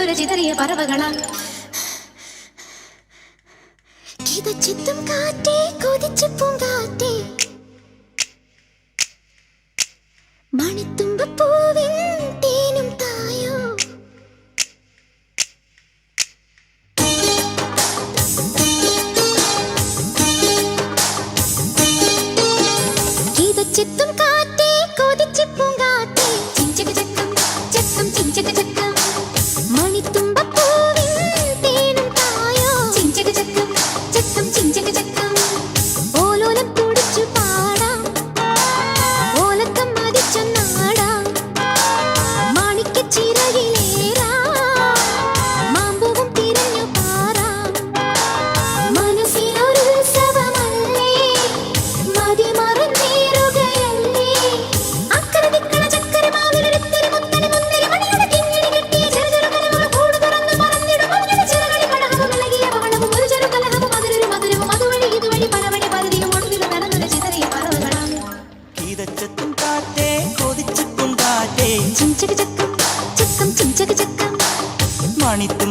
പരന്നൊരു ചിതറിയ പറവകളാ കിതച്ചെത്തും കാറ്റേ കൊതിച്ചു പൂങ്കാറ്റേ മണിത്തുമ്പപ്പൂവിൻ തേനും തായോ കിതച്ചെത്തും കാറ്റേ കൊതിച്ചു പൂങ്കാറ്റേ ചിഞ്ചക ചക്കം ചക്കം ചിഞ്ചക ചക്കം മണിത്തുമ്പപ്പൂവിൻ തേനും തായോ ചിഞ്ചക ചക്കം ചക്കം ചിഞ്ചക ചക്കം ഓലോലം തുടിച്ചു പാടാം ഓലക്കം മതിച്ചൊന്നാടാം മാണിക്കച്ചിറകിലേറാം മാമ്പൂവും തിരഞ്ഞു പാറാം മനസ്സിനൊരുത്സവമല്ലേ മതിമറന്നേറുകയല്ലേ അക്കരെ ദിക്കണ ചക്കര മാവിലൊരുത്തിരി മുത്തരി മുന്തിരി മണിയുടെ കിങ്ങിണി കെട്ടിയ ചെറുചെറു കനവുകൾ കൂട് തുറന്ന് പറന്നിടും അവരുടെ ചിറകളിൽ പടഹവും ഇളകിയ പവളവും ഒരു ചെറു കലഹവും അതിലൊരു മധുരവും അതുവഴി ഇതുവഴി പലവഴി പലതിലും ഒടുവിലും പരന്നൊരു ചിതറിയ പറവകളാം കിതച്ചെത്തും കാറ്റേ കൊതിച്ചെത്തും കാറ്റേ ചിഞ്ചക ചക്കം ചക്കം ചിഞ്ചക ചക്കം മണിത്തും